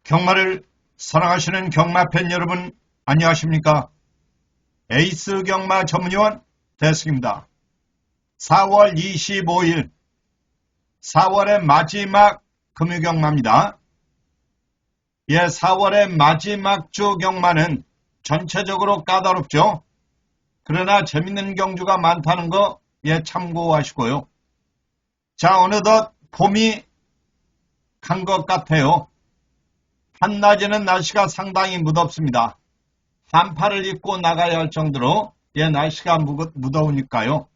경마를 사랑하시는 경마팬 여러분, 안녕하십니까? 에이스 경마 전문위원 대승입니다. 4월 25일 4월의 마지막 금요경마입니다. 4월의 마지막 주 경마는 전체적으로 까다롭죠. 그러나 재밌는 경주가 많다는 거 참고하시고요. 자, 어느덧 봄이 간 것 같아요. 한낮에는 날씨가 상당히 무덥습니다. 한파를 입고 나가야 할 정도로 날씨가 무더우니까요.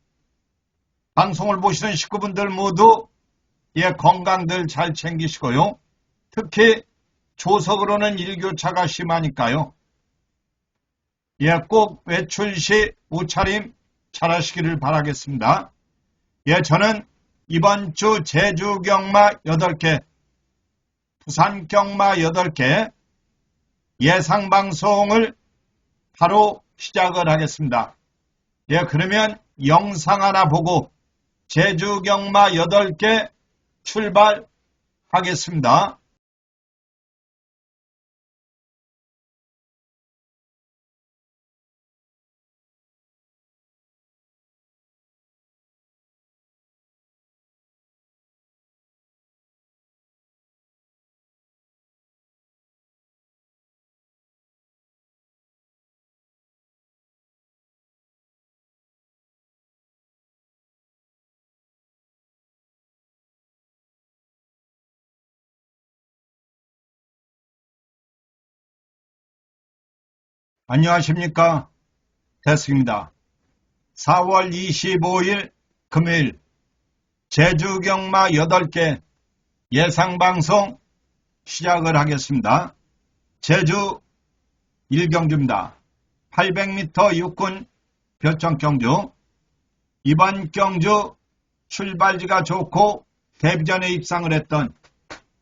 방송을 보시는 식구분들 모두 건강들 잘 챙기시고요. 특히 조석으로는 일교차가 심하니까요. 꼭 외출 시 옷차림 잘하시기를 바라겠습니다. 저는 이번 주 제주 경마 8개, 부산 경마 8개 예상 방송을 바로 시작을 하겠습니다. 그러면 영상 하나 보고 제주 경마 8개 출발하겠습니다. 안녕하십니까? 대승입니다. 4월 25일 금요일 제주 경마 8개 예상방송 시작을 하겠습니다. 제주 1경주입니다. 800m 육군 별정경주. 이번 경주 출발지가 좋고 데뷔전에 입상을 했던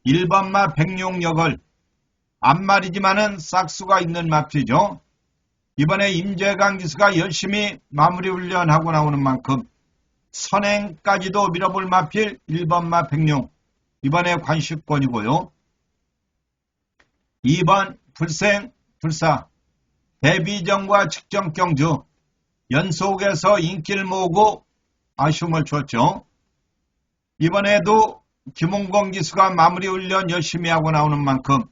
1번마 백룡역을 앞말이지만은 싹수가 있는 마필이죠. 이번에 임재강 기수가 열심히 마무리 훈련하고 나오는 만큼 선행까지도 밀어볼 마필 1번마 백룡, 이번에 관식권이고요. 2번 불생 불사, 데뷔전과 측정 경주 연속해서 인기를 모으고 아쉬움을 줬죠. 이번에도 김홍건 기수가 마무리 훈련 열심히 하고 나오는 만큼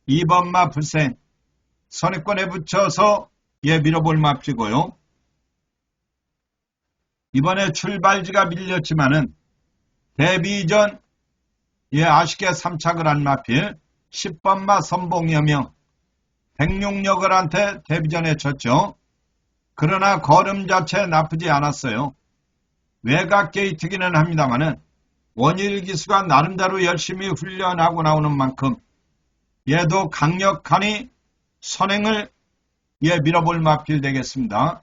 2번마 불생 선행권에 붙여서 밀어볼 마필이고요. 이번에 출발지가 밀렸지만은 데뷔전 아쉽게 3착을 한 마필 10번마 선봉여명 백룡역을한테 데뷔전에 쳤죠. 그러나 걸음 자체 나쁘지 않았어요. 외곽 게이트기는 합니다만은 원일 기수가 나름대로 열심히 훈련하고 나오는 만큼 얘도 강력하니 선행을 밀어볼 마필 되겠습니다.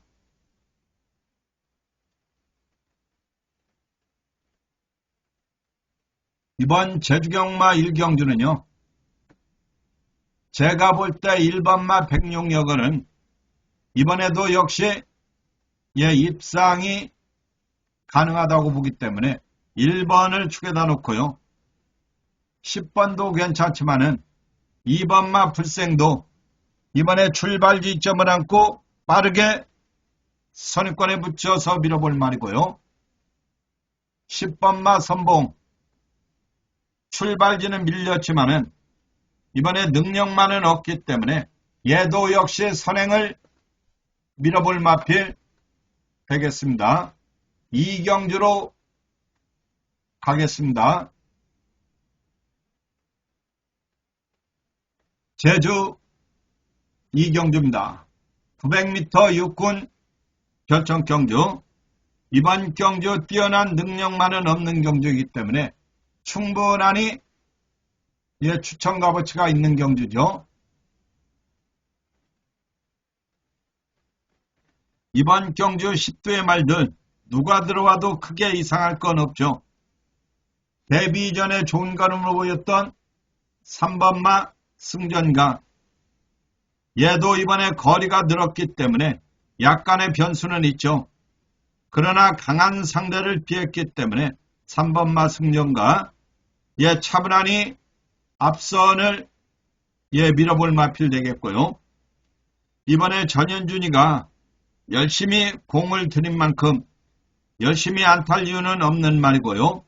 이번 제주경마 1경주는요. 제가 볼 때 1번마 백룡역은 이번에도 역시 입상이 가능하다고 보기 때문에 1번을 축에다 놓고요. 10번도 괜찮지만은 2번마 불생도 이번에 출발 지점을 안고 빠르게 선입권에 붙여서 밀어볼 말이고요. 10번마 선봉 출발지는 밀렸지만은 이번에 능력만은 없기 때문에 얘도 역시 선행을 밀어볼 마필 되겠습니다. 2경주로 가겠습니다. 제주 2경주입니다. 900m 육군 결정경주. 이번 경주 뛰어난 능력만은 없는 경주이기 때문에 충분하니 추천 값어치가 있는 경주죠. 이번 경주 10두의 말들 누가 들어와도 크게 이상할 건 없죠. 데뷔 전에 좋은 걸음으로 보였던 3번마 승전가. 얘도 이번에 거리가 늘었기 때문에 약간의 변수는 있죠. 그러나 강한 상대를 피했기 때문에 3번마 승전가 차분하니 앞선을 밀어볼 마필 되겠고요. 이번에 전현준이가 열심히 공을 들인 만큼 열심히 안 탈 이유는 없는 말이고요.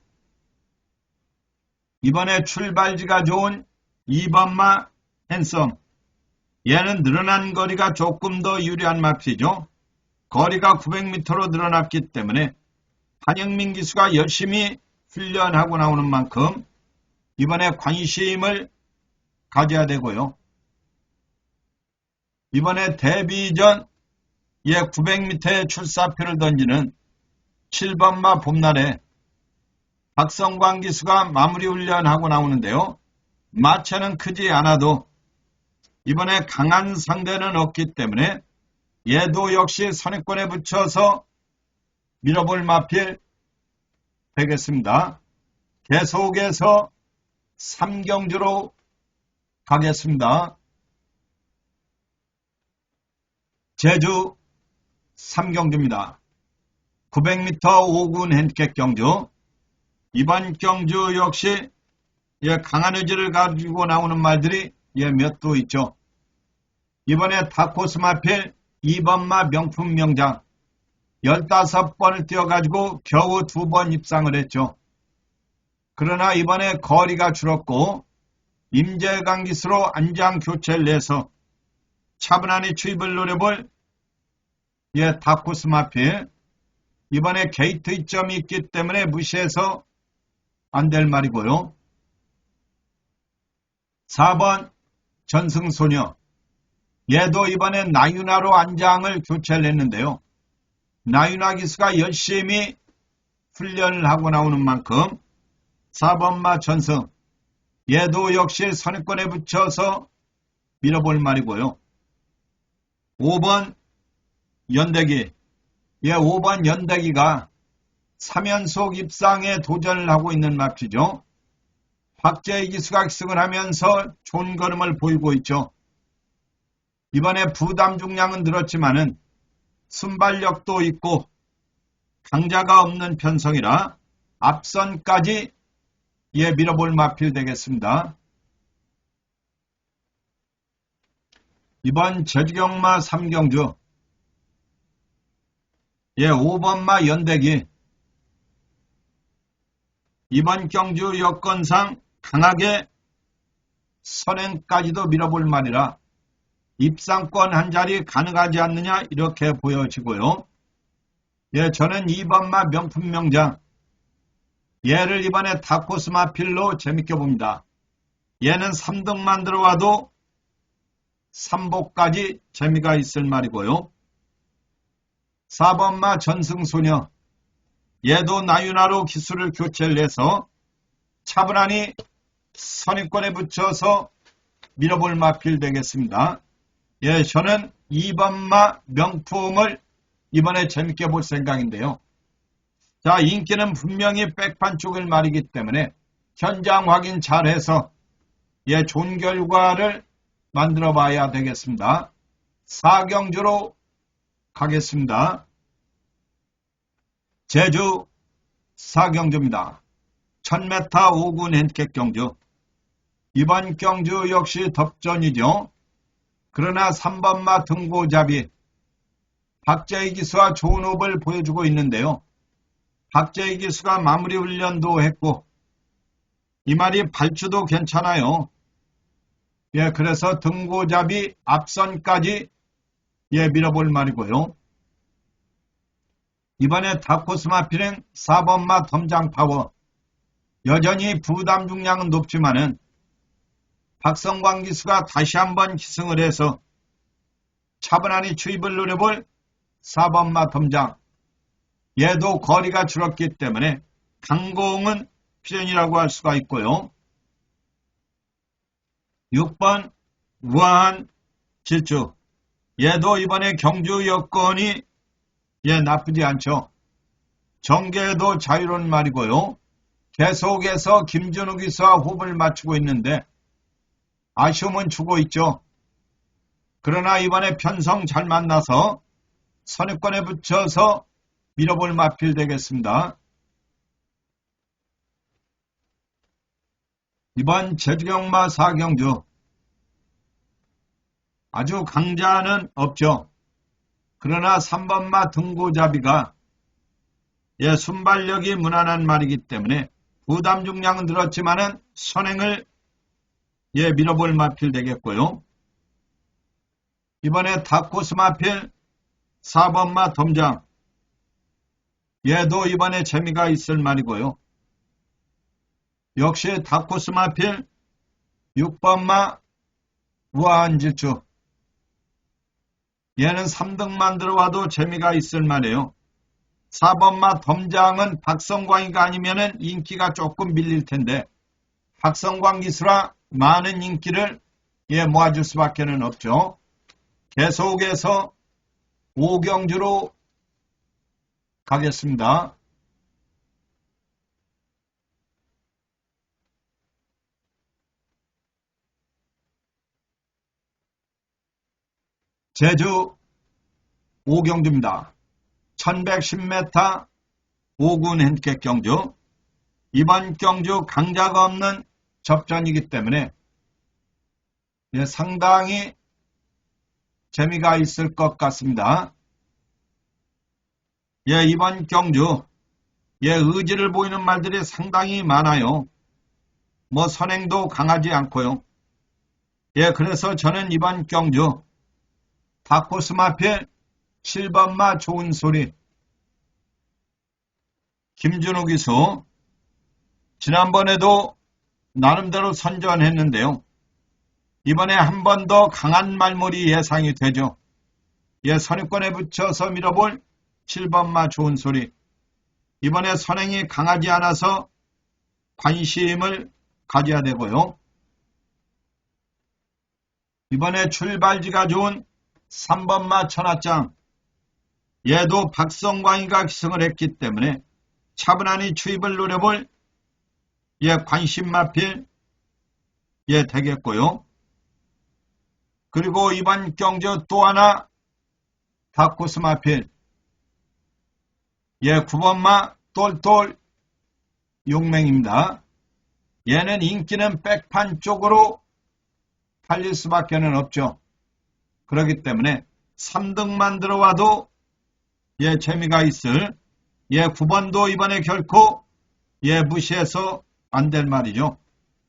이번에 출발지가 좋은 2번마 핸섬. 얘는 늘어난 거리가 조금 더 유리한 마필이죠. 거리가 900m로 늘어났기 때문에 한영민 기수가 열심히 훈련하고 나오는 만큼 이번에 관심을 가져야 되고요. 이번에 데뷔전 900m의 출사표를 던지는 7번마 봄날에 박성광 기수가 마무리 훈련하고 나오는데요. 마차는 크지 않아도 이번에 강한 상대는 없기 때문에 얘도 역시 선행권에 붙여서 밀어볼 마필 되겠습니다. 계속해서 3경주로 가겠습니다. 제주 3경주입니다. 900m 5군 핸디캡 경주. 이번 경주 역시 강한 의지를 가지고 나오는 말들이 몇 도 있죠. 이번에 다코스 마필 2번마 명품 명장 15번을 뛰어가지고 겨우 2번 입상을 했죠. 그러나 이번에 거리가 줄었고 임재강 기수로 안장 교체를 내서 차분하니 추입을 노려볼 다코스 마필. 이번에 게이트 이점이 있기 때문에 무시해서 안 될 말이고요. 4번 전승소녀. 얘도 이번에 나윤아로 안장을 교체를 했는데요. 나윤아 기수가 열심히 훈련을 하고 나오는 만큼 4번마 전승. 얘도 역시 선행권에 붙여서 밀어볼 말이고요. 5번 연대기. 5번 연대기가 3연속 입상에 도전을 하고 있는 마필이죠. 박재희 기수가 기승을 하면서 좋은 걸음을 보이고 있죠. 이번에 부담 중량은 늘었지만은 순발력도 있고 강자가 없는 편성이라 앞선까지 밀어볼 마필 되겠습니다. 이번 제주경마 3경주 5번마 연대기. 이번 경주 여건상 강하게 선행까지도 밀어볼 말이라 입상권 한 자리 가능하지 않느냐 이렇게 보여지고요. 저는 2번마 명품 명장. 얘를 이번에 다코스 마필로 재밌게 봅니다. 얘는 3등만 들어와도 3복까지 재미가 있을 말이고요. 4번마 전승소녀. 얘도 나윤아로 기수를 교체를 해서 차분하니 선입권에 붙여서 밀어볼 마필 되겠습니다. 저는 2번마 명품을 이번에 재밌게 볼 생각인데요. 자, 인기는 분명히 백판 쪽을 말이기 때문에 현장 확인 잘해서 좋은 결과를 만들어 봐야 되겠습니다. 4경주로 가겠습니다. 제주 4경주입니다. 1000m 5군 핸디캡 경주. 이번 경주 역시 덥전이죠. 그러나 3번마 등고잡이 박재희 기수와 좋은 호흡을 보여주고 있는데요. 박재희 기수가 마무리 훈련도 했고 이 말이 발주도 괜찮아요. 그래서 등고잡이 앞선까지 밀어볼 말이고요. 이번에 다코스 마필은 4번마 덤장파워. 여전히 부담 중량은 높지만은 박성광 기수가 다시 한번 기승을 해서 차분하니 추입을 노려볼 4번마 덤장. 얘도 거리가 줄었기 때문에 강공은 필연이라고 할 수가 있고요. 6번 우아한 질주. 얘도 이번에 경주 여건이 나쁘지 않죠. 정계도 자유로운 말이고요. 계속해서 김준우 기수와 호흡을 맞추고 있는데 아쉬움은 주고 있죠. 그러나 이번에 편성 잘 만나서 선입권에 붙여서 밀어볼 마필 되겠습니다. 이번 제주경마 4경주 아주 강자는 없죠. 그러나 3번마 등고잡이가 순발력이 무난한 말이기 때문에 부담 중량은 늘었지만은 선행을 밀어볼 마필 되겠고요. 이번에 다코스 마필 4번마 덤장. 얘도 이번에 재미가 있을 말이고요. 역시 다코스 마필 6번마 우아한 질주. 얘는 3등만 들어와도 재미가 있을 만해요. 4번마 덤장은 박성광이가 아니면은 인기가 조금 밀릴 텐데 박성광 기수라 많은 인기를 모아줄 수밖에 없죠. 계속해서 오경주로 가겠습니다. 제주 오경주입니다. 1110m 5군 핸디캡 경주. 이번 경주 강자가 없는 접전이기 때문에 상당히 재미가 있을 것 같습니다. 이번 경주 의지를 보이는 말들이 상당히 많아요. 선행도 강하지 않고요. 그래서 저는 이번 경주 다코스 마필 7번마 좋은 소리 김준호 기수 지난번에도 나름대로 선전했는데요. 이번에 한 번 더 강한 말몰이 예상이 되죠. 선입권에 붙여서 밀어볼 7번마 좋은 소리. 이번에 선행이 강하지 않아서 관심을 가져야 되고요. 이번에 출발지가 좋은 3번마 천하장. 얘도 박성광이가 기승을 했기 때문에 차분하니 추입을 노려볼 관심 마필 되겠고요. 그리고 이번 경주 또 하나 다코스 마필 9번마 똘똘 용맹입니다. 얘는 인기는 백판 쪽으로 팔릴 수밖에 없죠. 그렇기 때문에 3등만 들어와도 재미가 있을 9번도 이번에 결코 무시해서 안 될 말이죠.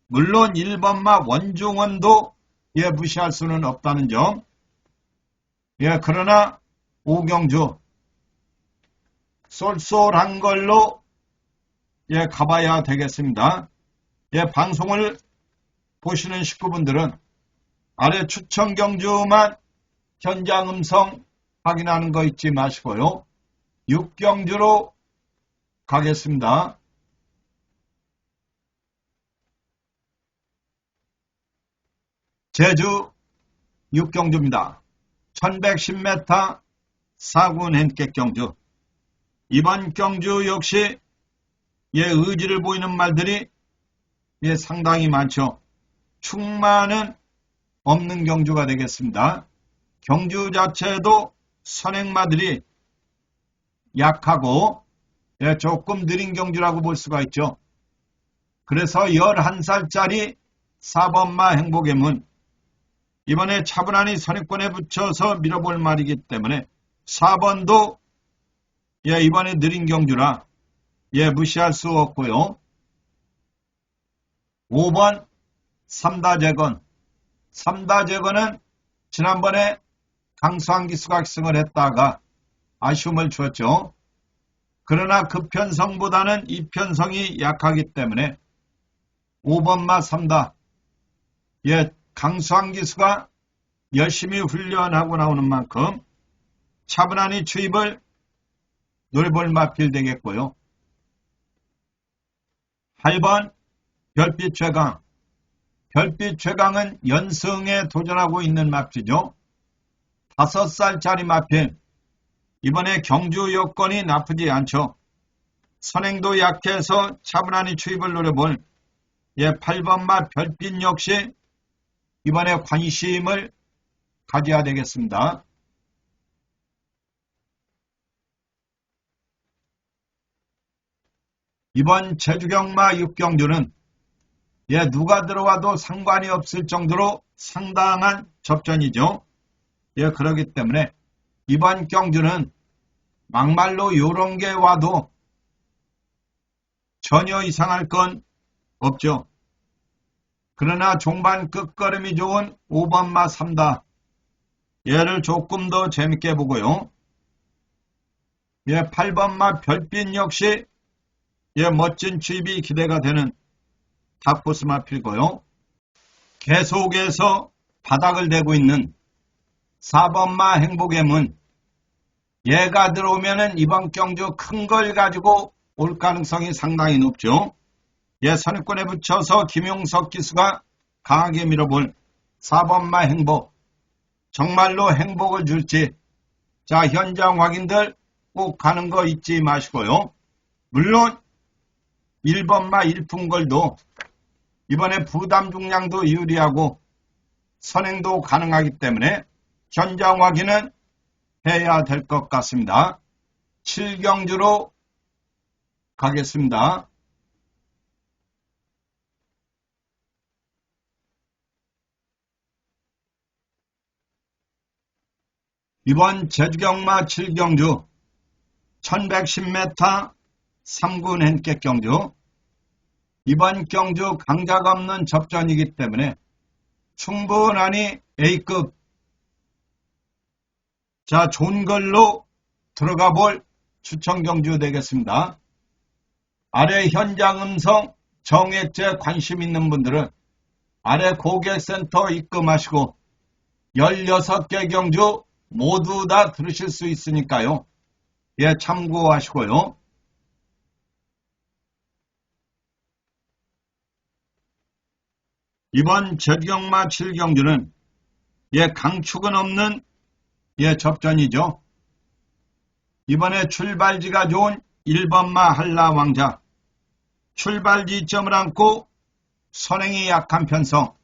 물론 1번마 원중원도 무시할 수는 없다는 점. 그러나 오경주 쏠쏠한 걸로 가봐야 되겠습니다. 방송을 보시는 식구분들은 아래 추천 경주만 현장 음성 확인하는 거 잊지 마시고요. 6경주로 가겠습니다. 제주 6경주입니다. 1110m 4군 핸디캡 경주. 이번 경주 역시 의지를 보이는 말들이 상당히 많죠. 충만은 없는 경주가 되겠습니다. 경주 자체도 선행마들이 약하고 조금 느린 경주라고 볼 수가 있죠. 그래서 11살짜리 4번마 행복의 문. 이번에 차분하니 선입권에 붙여서 밀어볼 말이기 때문에 4번도 이번에 느린 경주라 무시할 수 없고요. 5번 삼다재건. 삼다재건은 지난번에 강수한 기수가 기승을 했다가 아쉬움을 주었죠. 그러나 그 편성보다는 이 편성이 약하기 때문에 5번마 삼다. 강수한 기수가 열심히 훈련하고 나오는 만큼 차분하니 추입을 노려볼 마필 되겠고요. 8번 별빛 최강. 별빛 최강은 연승에 도전하고 있는 마필이죠. 5살짜리 마필. 이번에 경주 여건이 나쁘지 않죠. 선행도 약해서 차분하니 추입을 노려볼 8번마 별빛 역시 이번에 관심을 가져야 되겠습니다. 이번 제주경마 6경주는 누가 들어와도 상관이 없을 정도로 상당한 접전이죠. 예, 그렇기 때문에 이번 경주는 막말로 요런 게 와도 전혀 이상할 건 없죠. 그러나 종반 끝걸음이 좋은 5번마 3다. 얘를 조금 더 재밌게 보고요. 예, 8번마 별빛 역시 예, 멋진 추입이 기대가 되는 탑코스 마필고요. 계속해서 바닥을 대고 있는 4번마 행복의 문. 얘가 들어오면은 이번 경주 큰 걸 가지고 올 가능성이 상당히 높죠. 예, 선입권에 붙여서 김용석 기수가 강하게 밀어볼 4번마 행복. 정말로 행복을 줄지. 자, 현장 확인들 꼭 가는 거 잊지 마시고요. 물론 1번마 일품걸도 이번에 부담 중량도 유리하고 선행도 가능하기 때문에 현장 확인은 해야 될 것 같습니다. 7경주로 가겠습니다. 이번 제주경마 7경주 1110m 3군 헨객 경주. 이번 경주 강자가 없는 접전이기 때문에 충분하니 A급, 자, 좋은 걸로 들어가 볼 추천 경주 되겠습니다. 아래 현장 음성 정액제 관심 있는 분들은 아래 고객센터 입금하시고 16개 경주 모두 다 들으실 수 있으니까요. 예, 참고하시고요. 이번 제주경마 7경주는 예, 강축은 없는 예, 접전이죠. 이번에 출발지가 좋은 1번마 한라왕자. 출발 지점을 안고 선행이 약한 편성.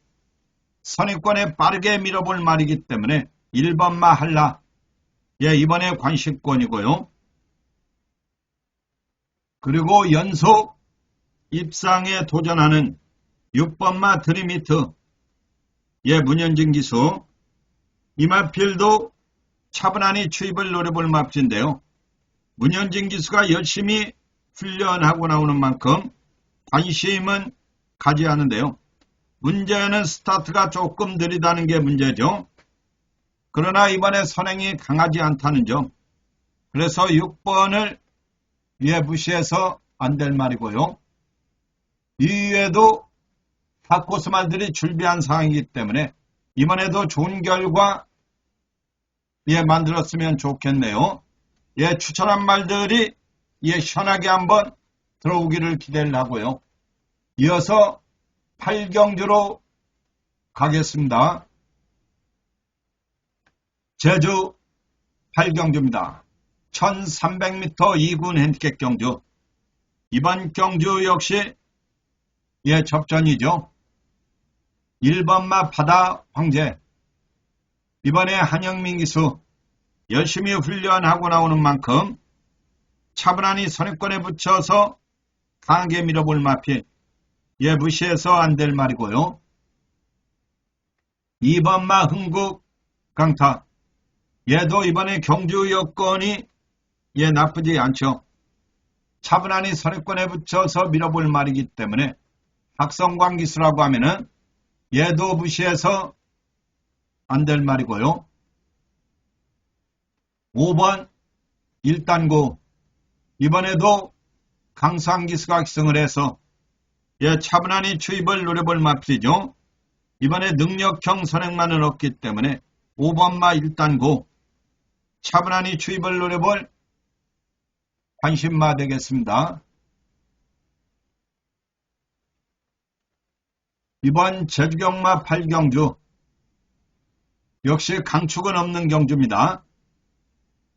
선입권에 빠르게 밀어볼 말이기 때문에 1번마 한라. 예, 이번에 관식권이고요. 그리고 연속 입상에 도전하는 6번마 드림히트. 예, 문현진 기수. 이마필도 차분하니 추입을 노려볼 맙인데요. 문현진 기수가 열심히 훈련하고 나오는 만큼 관심은 가지 않은데요. 문제는 스타트가 조금 느리다는 게 문제죠. 그러나 이번에 선행이 강하지 않다는 점. 그래서 6번을 위에 무시해서 안 될 말이고요. 이외에도 탑코스 말들이 준비한 상황이기 때문에 이번에도 좋은 결과 예, 만들었으면 좋겠네요. 예, 추천한 말들이 예, 시원하게 한번 들어오기를 기대를 하고요. 이어서 8경주로 가겠습니다. 제주 8경주입니다. 1300m 2군 핸디캡 경주. 이번 경주 역시 예, 접전이죠. 1번마 바다 황제. 이번에 한영민 기수 열심히 훈련하고 나오는 만큼 차분하니 선입권에 붙여서 강하게 밀어볼 마필. 예, 무시해서 안 될 말이고요. 2번마 흥국 강타. 얘도 이번에 경주 여건이 예, 나쁘지 않죠. 차분하니 선입권에 붙여서 밀어볼 말이기 때문에 학성광 기수라고 하면은 얘도 무시해서 안 될 말이고요. 5번 일단고. 이번에도 강상 기수가 기승을 해서 예, 차분하니 추입을 노려볼 마필이죠. 이번에 능력형 선행만은 없기 때문에 5번마 일단고. 차분하니 추입을 노려볼 관심마 되겠습니다. 이번 제주경마 8경주 역시 강축은 없는 경주입니다.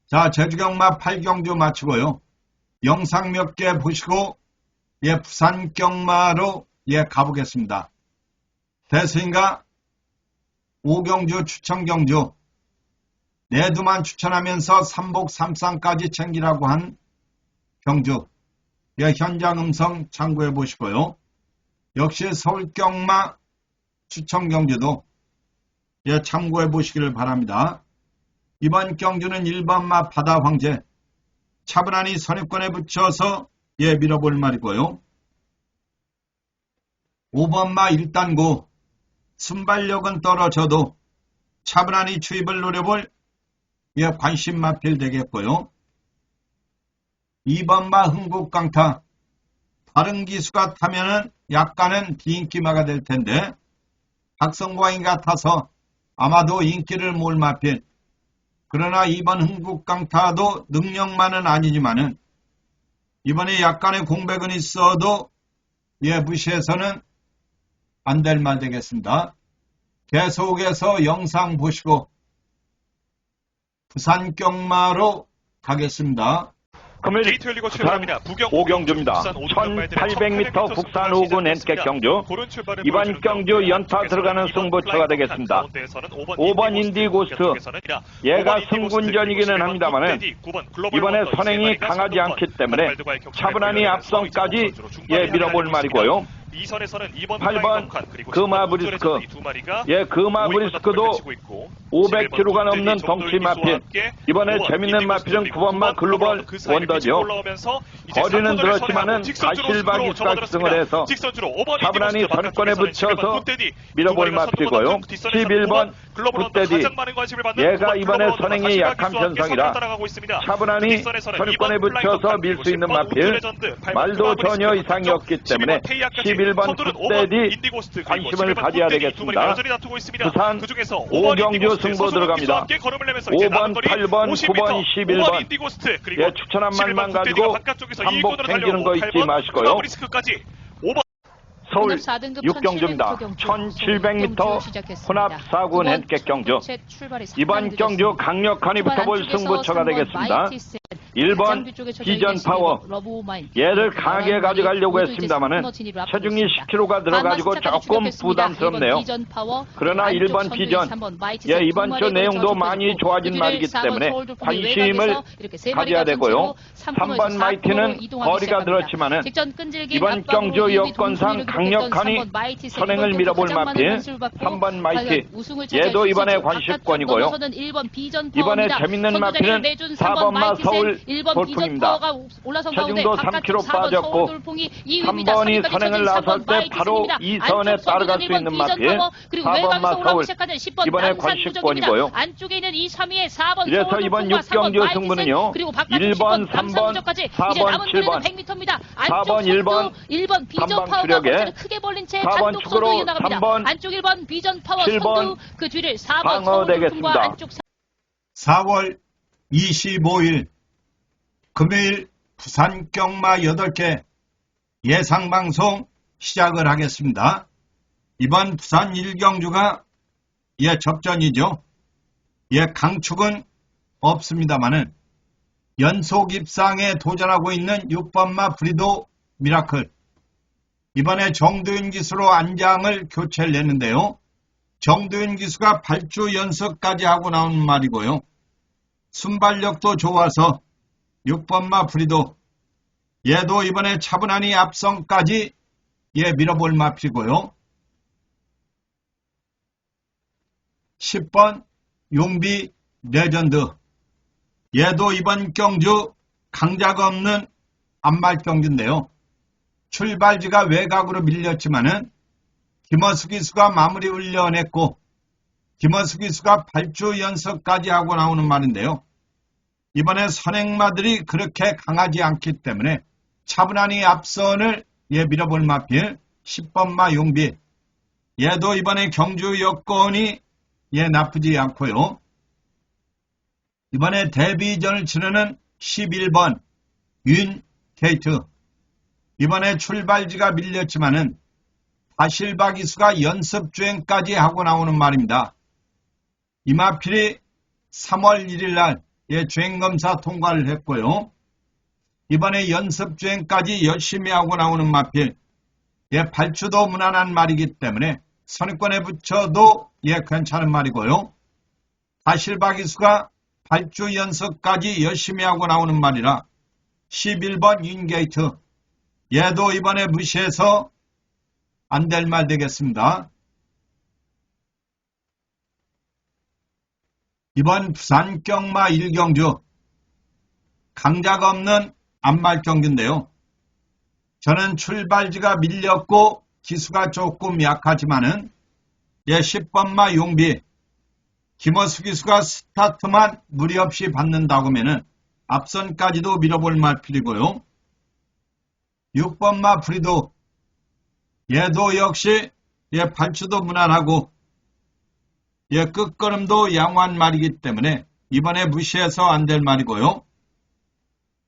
자, 제주경마 8경주 마치고요. 영상 몇 개 보시고 예, 부산경마로 예, 가보겠습니다. 대수인가 5경주 추천경주 내두만 추천하면서 삼복 3상까지 챙기라고 한 경주. 예, 현장 음성 참고해 보시고요. 역시 서울경마 추천경주도 예, 참고해 보시기를 바랍니다. 이번 경주는 1번마 바다 황제. 차분하니 선입권에 붙여서 밀어볼 말이고요. 5번마 일단고. 순발력은 떨어져도 차분하니 추입을 노려볼 관심 마필 되겠고요. 2번마 흥국강타. 다른 기수가 타면은 약간은 비인기마가 될 텐데 박성광이 같아서 아마도 인기를 몰 마필. 그러나 이번 흥국강타도 능력만은 아니지만은 이번에 약간의 공백은 있어도 무시해서는 안 될 말 되겠습니다. 계속해서 영상 보시고 부산 경마로 가겠습니다. 금요일 부산 오경주입니다. 1800m 국산 5군 엔켓 경주. 이번 경주 연타 들어가는 승부처가 되겠습니다. 5번 인디고스트. 얘가 승군전이기는 합니다만 이번에 선행이 강하지 않기 때문에 차분하니 앞선까지 밀어볼 말이고요. 8번 금화브리스크. 금화브리스크도 500kg가 넘는 덩치 마필. 이번에 재밌는 마필은 9번마 글로벌 원더죠. 거리는 들었지만은 가실박이수가 기승을 해서 차분하니 선권에 붙여서 밀어볼 마필이고요. 11번 굿데디. 얘가 이번에 선행이 약한 편성이라 차분하니 선권에 붙여서 밀 수 있는 마필. 말도 전혀 이상이 없기 때문에 11번 굿데디 관심을 가져야 되겠습니다. 부산 오경주 승부 들어갑니다. 5번, 8번, 9번, 11번. 추천한 말만 가지고 반복 땡기는 거 잊지 마시고요. 서울 6경주입니다. 1700m 혼합 4군 엔켓 경주. 이번 경주 강력하니 붙어볼 승부처가 되겠습니다. 1번 비전 파워. 얘를 강하게 가져가려고 했습니다만은 체중이 10kg가 들어가지고 조금 부담스럽네요. 그러나 1번 비전, 이번 주 내용도 많이 좋아진 말이기 때문에 관심을 가져야 되고요. 3번 마이티는 거리가 늘었지만은 이번 경주 여건상 강력하니 선행을 밀어볼 마필. 3번 마이티, 얘도 이번에 관심권이고요. 이번에 재밌는 마필은 4번 마 서울 돌풍입니다. 체중도 3kg 빠졌고 3번이 선행을 나설 때 바로 2선에 따라갈 수 있는 마필. 4번 마 서울, 이번에 관심권이고요. 이래서 이번 6경주 승부는요. 1번, 3번, 4번, 7번, 4번, 1번 한방 추력에 4번 축으로 3번, 7번 방어되겠습니다. 4월 25일 금요일 부산 경마 8개 예상방송 시작을 하겠습니다. 이번 부산 1경주가 접전이죠. 강축은 없습니다만은 연속 입상에 도전하고 있는 6번마 브리도 미라클. 이번에 정도윤 기수로 안장을 교체를 냈는데요. 정도윤 기수가 8주 연속까지 하고 나온 말이고요. 순발력도 좋아서 6번마 브리도. 얘도 이번에 차분하니 앞선까지 밀어볼 마필이고요. 10번 용비 레전드. 얘도 이번 경주 강자가 없는 안말 경주인데요. 출발지가 외곽으로 밀렸지만은 김어수 기수가 마무리 훈련했고 김어수 기수가 8주 연속까지 하고 나오는 말인데요. 이번에 선행마들이 그렇게 강하지 않기 때문에 차분하니 앞선을 밀어볼 마필. 10번마 용비. 얘도 이번에 경주 여건이 나쁘지 않고요. 이번에 데뷔전을 치르는 11번 윤 케이트. 이번에 출발지가 밀렸지만은 바실바 기수가 연습주행까지 하고 나오는 말입니다. 이 마필이 3월 1일 날 주행검사 통과를 했고요. 이번에 연습주행까지 열심히 하고 나오는 마필. 발주도 무난한 말이기 때문에 선입권에 붙여도 괜찮은 말이고요. 바실바 기수가 8주 연습까지 열심히 하고 나오는 말이라 11번 윤게이트. 얘도 이번에 무시해서 안 될 말 되겠습니다. 이번 부산 경마 1경주 강자가 없는 암말 경주인데요. 저는 출발지가 밀렸고 기수가 조금 약하지만은 10번마 용비 김어수 기수가 스타트만 무리 없이 받는다고 하면은 앞선까지도 밀어볼 말필이고요. 6번마 프리도 얘도 역시 발주도 무난하고 끝걸음도 양호한 말이기 때문에 이번에 무시해서 안 될 말이고요.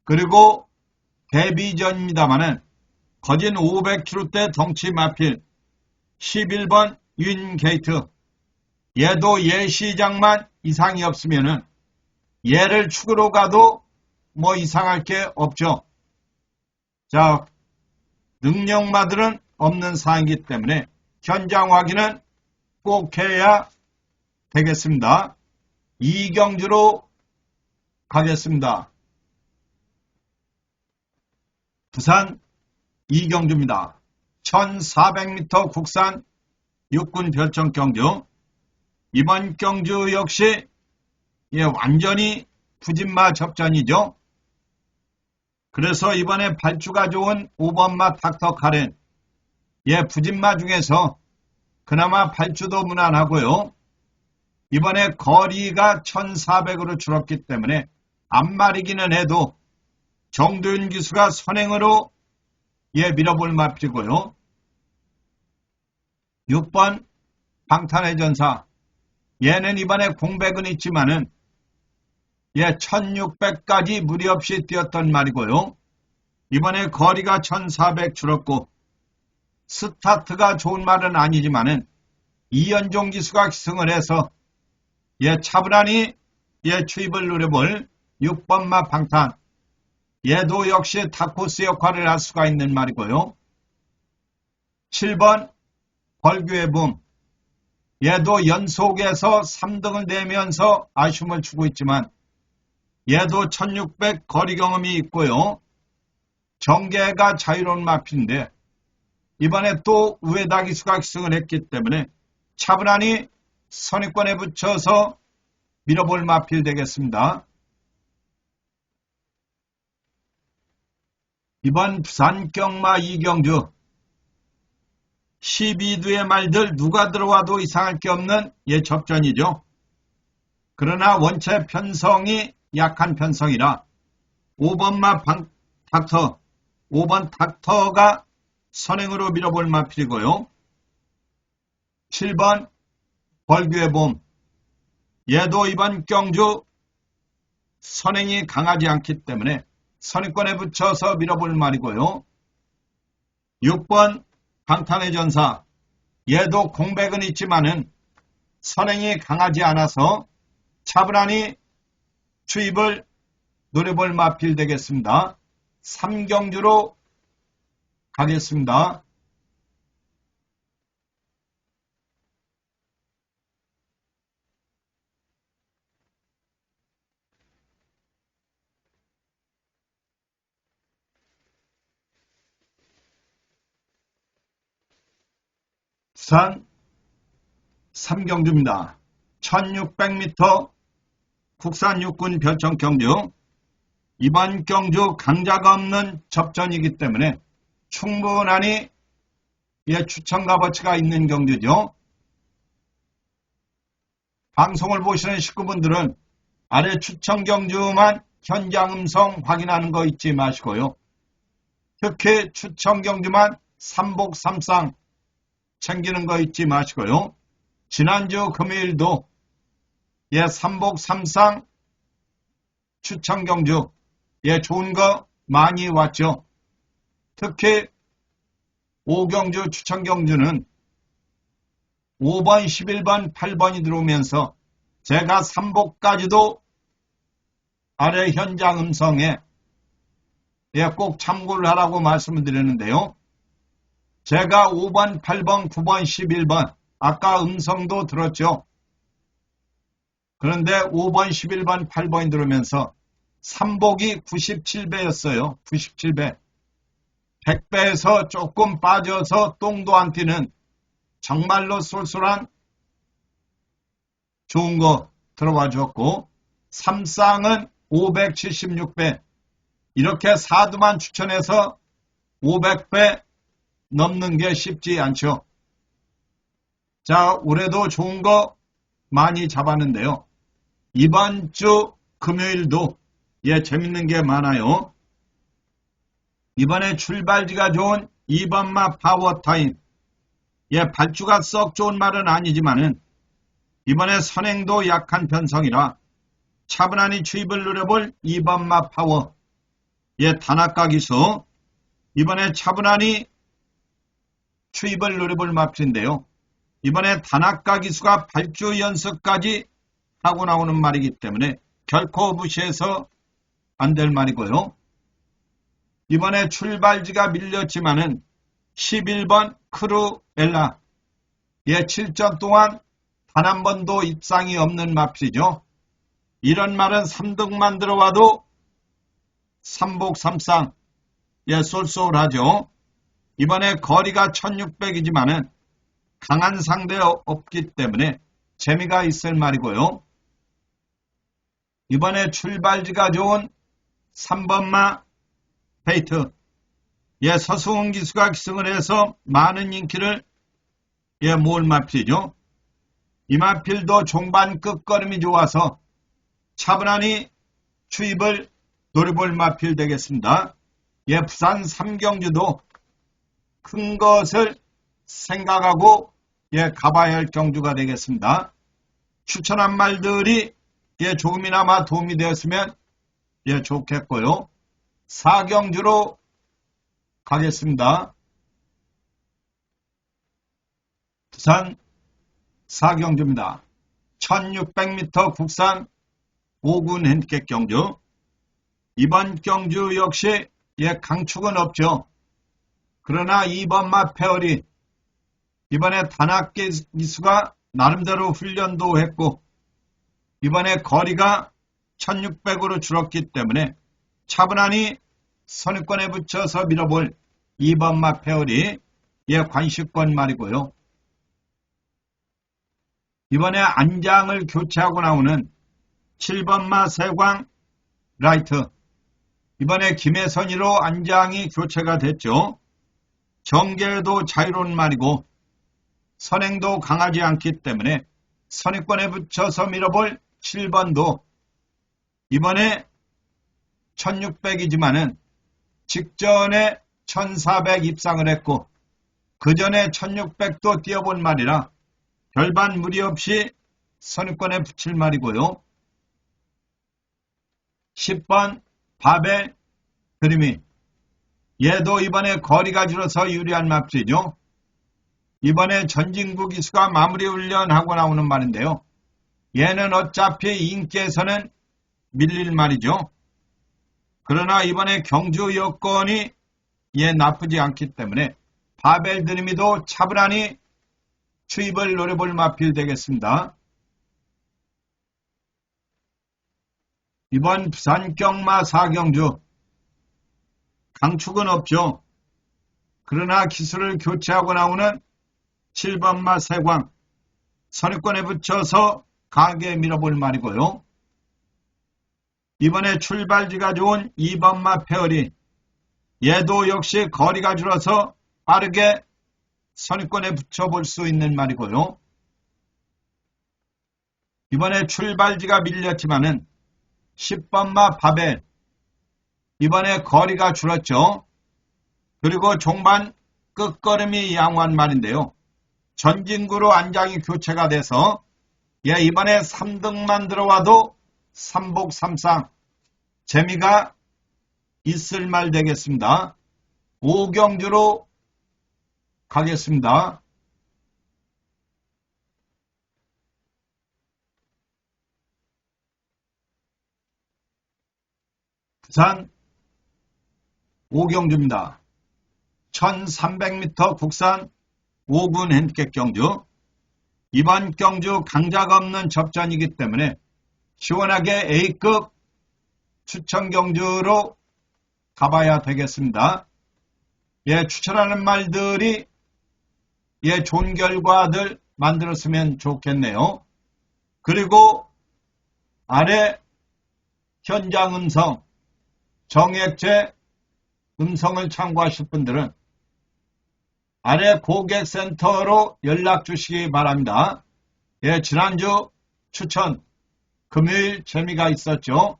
그리고 데뷔전입니다마는 거진 500kg대 덩치 마필 11번 윤게이트 얘도 예시장만 이상이 없으면은 얘를 축으로 가도 뭐 이상할 게 없죠. 자, 능력마들은 없는 사항이기 때문에 현장 확인은 꼭 해야 되겠습니다. 이경주로 가겠습니다. 부산 이경주입니다. 1400m 국산 육군 별정 경주. 이번 경주 역시 완전히 부진마 접전이죠. 그래서 이번에 발주가 좋은 5번마 닥터 카렌 부진마 중에서 그나마 발주도 무난하고요. 이번에 거리가 1400으로 줄었기 때문에 앞말이기는 해도 정도윤 기수가 선행으로 밀어볼 맛이고요. 6번 방탄의 전사 얘는 이번에 공백은 있지만은 1600까지 무리 없이 뛰었던 말이고요. 이번에 거리가 1400 줄었고 스타트가 좋은 말은 아니지만은 이연종 기수가 기승을 해서 차분하니 추입을 노려볼 6번마 방탄 얘도 역시 다코스 역할을 할 수가 있는 말이고요. 7번 벌교의 붐 얘도 연속에서 3등을 내면서 아쉬움을 주고 있지만 얘도 1600 거리 경험이 있고요. 정계가 자유로운 마필인데 이번에 또 우에다 기수가 기승을 했기 때문에 차분하니 선입권에 붙여서 밀어볼 마필 되겠습니다. 이번 부산 경마 이경주 12두의 말들 누가 들어와도 이상할 게 없는 접전이죠. 그러나 원체 편성이 약한 편성이라 5번마 닥터 5번 닥터가 선행으로 밀어볼 마필이고요. 7번 벌교의 봄 얘도 이번 경주 선행이 강하지 않기 때문에 선입권에 붙여서 밀어볼 말이고요. 6번 방탄의 전사 얘도 공백은 있지만은 선행이 강하지 않아서 차분하니 추입을 노려볼 마필 되겠습니다. 3경주로 가겠습니다. 부산 3경주입니다. 1600m 국산 육군 별정 경주 이번 경주 강자가 없는 접전이기 때문에 충분하니 추천 값어치가 있는 경주죠. 방송을 보시는 식구분들은 아래 추천 경주만 현장 음성 확인하는 거 잊지 마시고요. 특히 추천 경주만 삼복 삼상 챙기는 거 잊지 마시고요. 지난주 금요일도 삼복 삼상 추천 경주 좋은 거 많이 왔죠. 특히 5경주 추천 경주는 5번, 11번, 8번이 들어오면서 제가 삼복까지도 아래 현장 음성에 꼭 참고를 하라고 말씀을 드렸는데요. 제가 5번, 8번, 9번, 11번 아까 음성도 들었죠. 그런데 5번, 11번, 8번이 들어오면서 삼복이 97배였어요. 97배. 100배에서 조금 빠져서 똥도 안 튀는 정말로 쏠쏠한 좋은 거 들어와 줬고 3쌍은 576배 이렇게 4두만 추천해서 500배 넘는 게 쉽지 않죠. 자, 올해도 좋은 거 많이 잡았는데요. 이번 주 금요일도 재밌는 게 많아요. 이번에 출발지가 좋은 2번마 파워타임. 발주가 썩 좋은 말은 아니지만은 이번에 선행도 약한 편성이라 차분하니 추입을 노려볼 2번마 파워. 단아가 기수. 이번에 차분하니 추입을 노려볼 마필인데요. 이번에 단아가 기수가 발주 연습까지 하고 나오는 말이기 때문에 결코 무시해서 안 될 말이고요. 이번에 출발지가 밀렸지만은 11번 크루엘라 7전 동안 단 한 번도 입상이 없는 마필이죠. 이런 말은 3등만 들어와도 삼복삼상 쏠쏠하죠. 이번에 거리가 1600이지만은 강한 상대 없기 때문에 재미가 있을 말이고요. 이번에 출발지가 좋은 3번마 페이트. 서수흥 기수가 기승을 해서 많은 인기를 모을 마필이죠. 이 마필도 종반 끝걸음이 좋아서 차분하니 추입을 노려볼 마필 되겠습니다. 부산 삼경주도 큰 것을 생각하고 가봐야 할 경주가 되겠습니다. 추천한 말들이 조금이나마 도움이 되었으면 좋겠고요. 사경주로 가겠습니다. 부산 사경주입니다. 1600m 국산 5군 핸디캡 경주. 이번 경주 역시 강축은 없죠. 그러나 2번마 페어리 이번에 단학 기수가 나름대로 훈련도 했고 이번에 거리가 1600으로 줄었기 때문에 차분하니 선입권에 붙여서 밀어볼 2번마 페어리 관시권 말이고요. 이번에 안장을 교체하고 나오는 7번마 세광 라이트. 이번에 김혜선이로 안장이 교체가 됐죠. 정계도 자유로운 말이고 선행도 강하지 않기 때문에 선입권에 붙여서 밀어볼 7번도 이번에 1600이지만은 직전에 1400 입상을 했고 그 전에 1600도 뛰어본 말이라 별반 무리 없이 선입권에 붙일 말이고요. 10번 바벨 드림이 얘도 이번에 거리가 줄어서 유리한 마필이죠. 이번에 전진구 기수가 마무리 훈련하고 나오는 말인데요. 얘는 어차피 인기에서는 밀릴 말이죠. 그러나 이번에 경주 여건이 나쁘지 않기 때문에 바벨 드림이도 차분하니 추입을 노려볼 마필 되겠습니다. 이번 부산 경마 4경주 강축은 없죠. 그러나 기술을 교체하고 나오는 7번마 세광 선입권에 붙여서 강하게 밀어볼 말이고요. 이번에 출발지가 좋은 2번마 페어리 얘도 역시 거리가 줄어서 빠르게 선입권에 붙여볼 수 있는 말이고요. 이번에 출발지가 밀렸지만은 10번마 바벨 이번에 거리가 줄었죠. 그리고 종반 끝걸음이 양호한 말인데요. 전진구로 안장이 교체가 돼서 이번에 3등만 들어와도 삼복삼상 재미가 있을 말 되겠습니다. 5경주로 가겠습니다. 부산 5경주입니다. 1300m 국산 5군 핸디캡 경주. 이번 경주 강자가 없는 접전이기 때문에 시원하게 A급 추천 경주로 가봐야 되겠습니다. 추천하는 말들이 좋은 결과들 만들었으면 좋겠네요. 그리고 아래 현장 음성, 정액제 음성을 참고하실 분들은 아래 고객센터로 연락 주시기 바랍니다. 예, 지난주 추천 금요일 재미가 있었죠.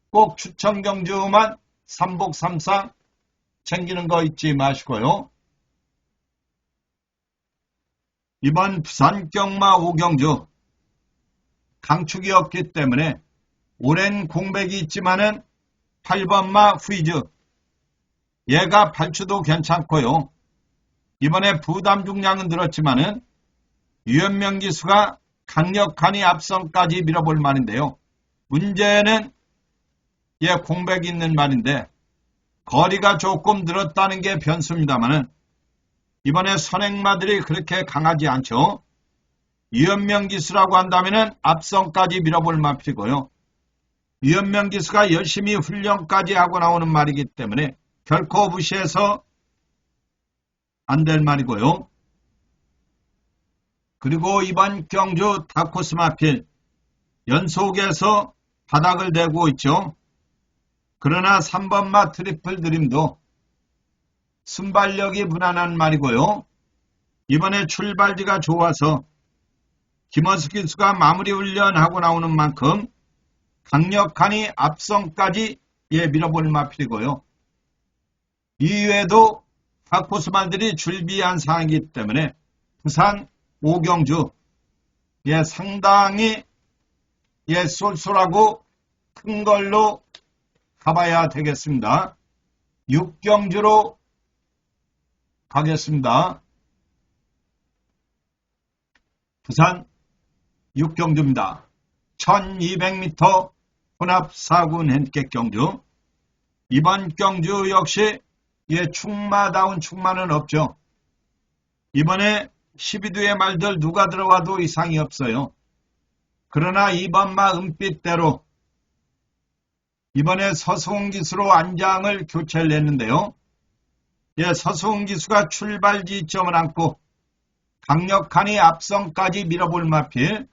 꼭 추천 경주만 삼복삼상 챙기는 거 잊지 마시고요. 이번 부산 경마 5경주 강축이 없기 때문에 오랜 공백이 있지만은 8번마 후이즈 얘가 발주도 괜찮고요. 이번에 부담 중량은 늘었지만은 유연명 기수가 강력하니 앞선까지 밀어볼 말인데요. 문제는 얘 공백이 있는 말인데 거리가 조금 늘었다는 게 변수입니다만은 이번에 선행마들이 그렇게 강하지 않죠. 유연명 기수라고 한다면은 앞선까지 밀어볼 말이고요. 유연명 기수가 열심히 훈련까지 하고 나오는 말이기 때문에 결코 무시해서 안 될 말이고요. 그리고 이번 경주 다코스 마필 연속에서 바닥을 대고 있죠. 그러나 3번마 트리플 드림도 순발력이 무난한 말이고요. 이번에 출발지가 좋아서 김원수 기수가 마무리 훈련하고 나오는 만큼 강력하니 앞선까지 밀어볼 마필이고요. 이외에도 다코스말들이 줄비한 상황이기 때문에 부산 5경주 상당히 쏠쏠하고 큰 걸로 가봐야 되겠습니다. 6경주로 가겠습니다. 부산 6경주입니다. 1200m 혼합 4군 핸디캡 경주. 이번 경주 역시 충마다운 충마는 없죠. 이번에 12두의 말들 누가 들어와도 이상이 없어요. 그러나 이번마 은빛대로 이번에 서수홍 기수로 안장을 교체를 냈는데요. 서수홍 기수가 출발 지점을 안고 강력하니 앞선까지 밀어볼 마필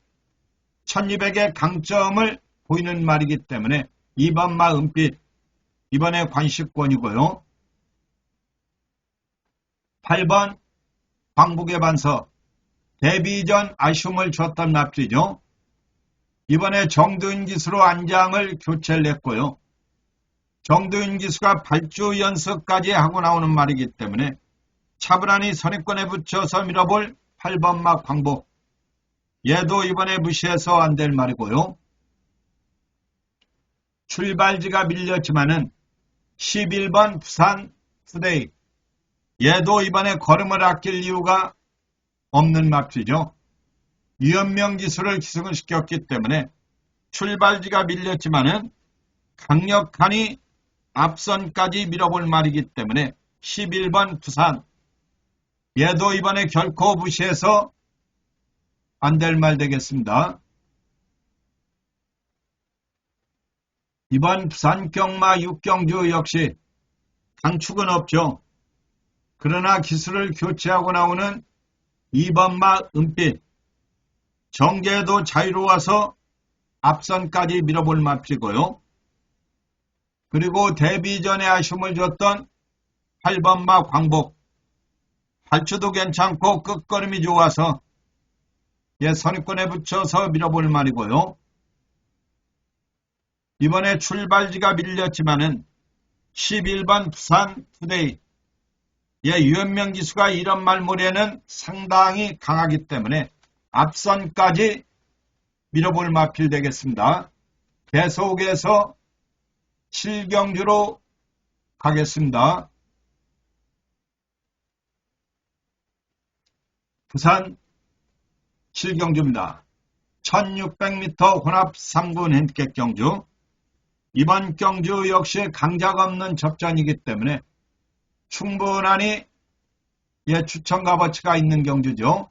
1200의 강점을 보이는 말이기 때문에 이번마 은빛 이번에 관식권이고요. 8번 광북의 반서 데뷔 전 아쉬움을 줬던 마필이죠. 이번에 정두윤 기수로 안장을 교체를 했고요. 정두윤 기수가 발주 연습까지 하고 나오는 말이기 때문에 차분하니 선입권에 붙여서 밀어볼 8번마 광복 얘도 이번에 무시해서 안 될 말이고요. 출발지가 밀렸지만은 11번 부산 투데이 얘도 이번에 걸음을 아낄 이유가 없는 마필이죠. 유연명 기수를 기승시켰기 때문에 출발지가 밀렸지만은 강력하니 앞선까지 밀어볼 말이기 때문에 11번 부산 얘도 이번에 결코 무시해서 안 될 말 되겠습니다. 이번 부산 경마 6경주 역시 강축은 없죠. 그러나 기수를 교체하고 나오는 2번마 은빛 정계도 자유로워서 앞선까지 밀어볼 마필이고요. 그리고 데뷔 전에 아쉬움을 줬던 8번마 광복 발주도 괜찮고 끝걸음이 좋아서 선입권에 붙여서 밀어볼 말이고요. 이번에 출발지가 밀렸지만은 11번 부산 투데이 유연명 기수가 이런 말모레는 상당히 강하기 때문에 앞선까지 밀어볼 마필 되겠습니다. 계속해서 7경주로 가겠습니다. 부산 7경주입니다. 1600m 혼합 3군 핸디캡 경주. 이번 경주 역시 강자가 없는 접전이기 때문에 충분하니 추천 값어치가 있는 경주죠.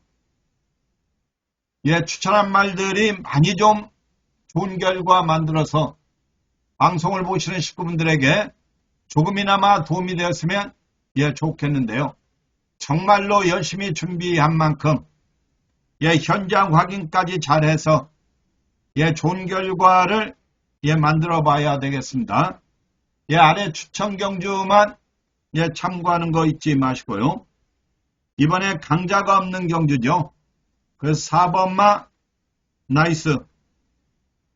추천한 말들이 많이 좀 좋은 결과 만들어서 방송을 보시는 식구분들에게 조금이나마 도움이 되었으면 좋겠는데요. 정말로 열심히 준비한 만큼 현장 확인까지 잘해서 좋은 결과를 만들어 봐야 되겠습니다. 아래 추천 경주만 참고하는 거 잊지 마시고요. 이번에 강자가 없는 경주죠. 그래서 4번마 나이스.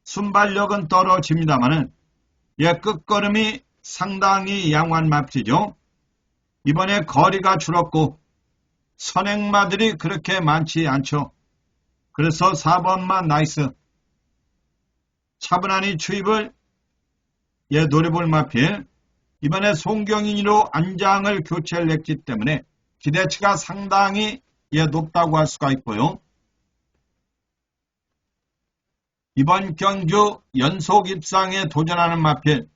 순발력은 떨어집니다만은 끝걸음이 상당히 양호한 맙지죠. 이번에 거리가 줄었고 선행마들이 그렇게 많지 않죠. 그래서 4번마 나이스. 차분하니 추입을 노려볼 마필. 이번에 송경인으로 안장을 교체를 했기 때문에 기대치가 상당히 높다고 할 수가 있고요. 이번 경주 연속 입상에 도전하는 마필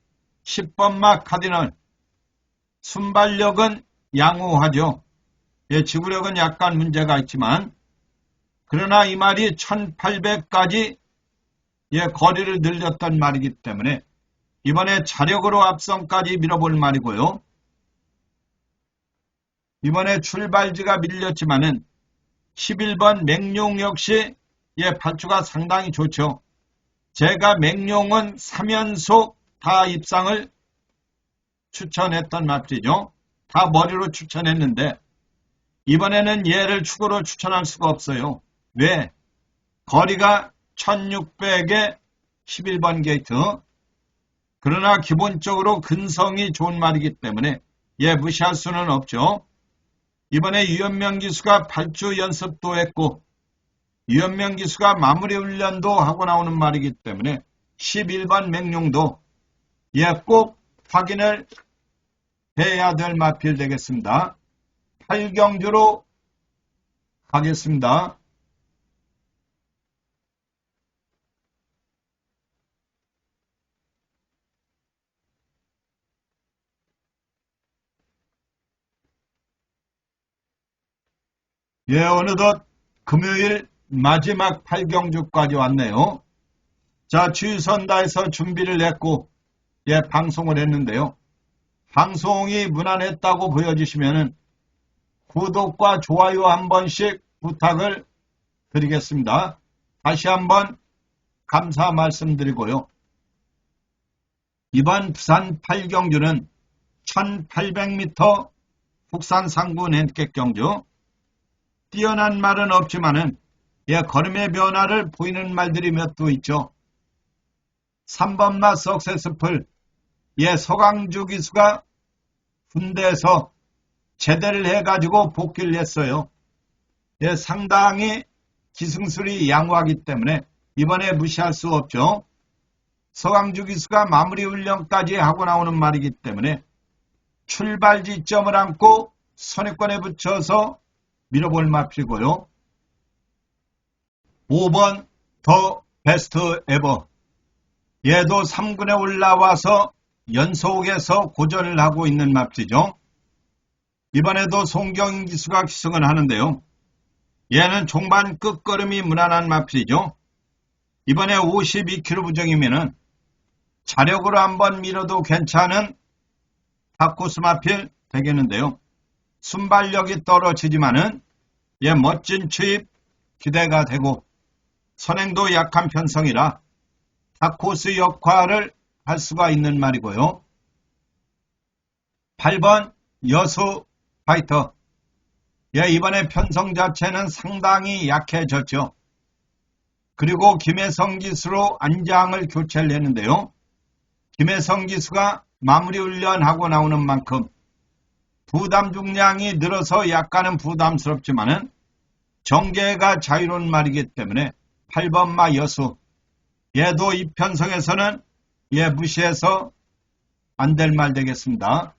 10번마 카디널. 순발력은 양호하죠. 지구력은 약간 문제가 있지만 그러나 이 말이 1800까지 거리를 늘렸던 말이기 때문에 이번에 자력으로 앞선까지 밀어볼 말이고요. 이번에 출발지가 밀렸지만은 11번 맹룡 역시 발주가 상당히 좋죠. 제가 맹룡은 3연속 다 입상을 추천했던 맙지죠. 다 머리로 추천했는데 이번에는 얘를 축으로 추천할 수가 없어요. 왜? 거리가 1600에 11번 게이트. 그러나 기본적으로 근성이 좋은 말이기 때문에 무시할 수는 없죠. 이번에 유현명 기수가 발주 연습도 했고 유현명 기수가 마무리 훈련도 하고 나오는 말이기 때문에 11번 맹룡도 꼭 확인을 해야 될 마필 되겠습니다. 8경주로 가겠습니다. 어느덧 금요일 마지막 8경주까지 왔네요. 자, 최선 다해서 준비를 했고 방송을 했는데요. 방송이 무난했다고 보여주시면은 구독과 좋아요 한 번씩 부탁을 드리겠습니다. 다시 한번 감사 말씀드리고요. 이번 부산 8경주는 1800m 북산 상군 핸디캡 경주. 뛰어난 말은 없지만은 걸음의 변화를 보이는 말들이 몇 도 있죠. 3번마 석세스풀. 서강주 기수가 군대에서 제대를 해가지고 복귀를 했어요. 상당히 기승술이 양호하기 때문에 이번에 무시할 수 없죠. 서강주 기수가 마무리 훈련까지 하고 나오는 말이기 때문에 출발 지점을 안고 선입권에 붙여서 밀어볼 마필이고요. 5번 더 베스트 에버. 얘도 3군에 올라와서 연속해서 고전을 하고 있는 맙지죠. 이번에도 송경인 기수가 기승을 하는데요. 얘는 종반 끝걸음이 무난한 마필이죠. 이번에 52km 부정이면은 자력으로 한번 밀어도 괜찮은 탑코스 마필 되겠는데요. 순발력이 떨어지지만은 멋진 추입 기대가 되고 선행도 약한 편성이라 탑코스 역할을 할 수가 있는 말이고요. 8번 여수 파이터. 이번에 편성 자체는 상당히 약해졌죠. 그리고 김혜성 기수로 안장을 교체를 했는데요. 김혜성 기수가 마무리 훈련하고 나오는 만큼 부담 중량이 늘어서 약간은 부담스럽지만은 정계가 자유로운 말이기 때문에 8번마 여수. 얘도 이 편성에서는 무시해서 안 될 말 되겠습니다.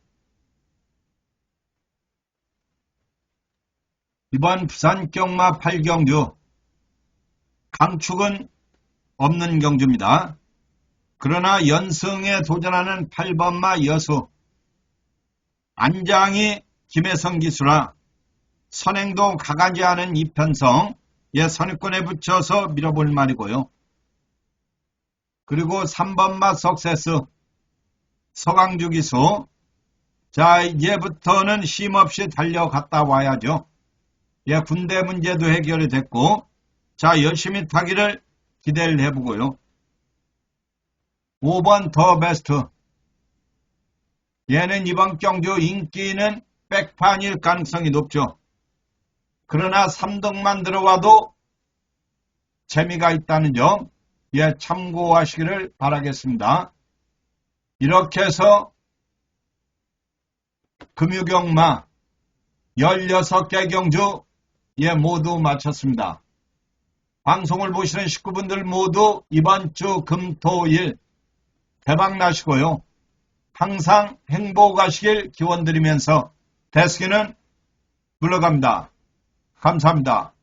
이번 부산 경마 8경주. 강축은 없는 경주입니다. 그러나 연승에 도전하는 8번마 여수. 안장이 김혜성 기수라 선행도 가가지 않은 이편성. 선입권에 붙여서 밀어볼 말이고요. 그리고 3번마 석세스. 서강주 기수. 자, 이제부터는 쉼없이 달려갔다 와야죠. 군대 문제도 해결이 됐고, 자, 열심히 타기를 기대를 해보고요. 5번 더 베스트. 얘는 이번 경주 인기는 백판일 가능성이 높죠. 그러나 3등만 들어와도 재미가 있다는 점 참고하시기를 바라겠습니다. 이렇게 해서 금유경마 16개 경주 모두 마쳤습니다. 방송을 보시는 식구분들 모두 이번 주 금토일 대박 나시고요. 항상 행복하시길 기원드리면서 데스기는 물러갑니다. 감사합니다.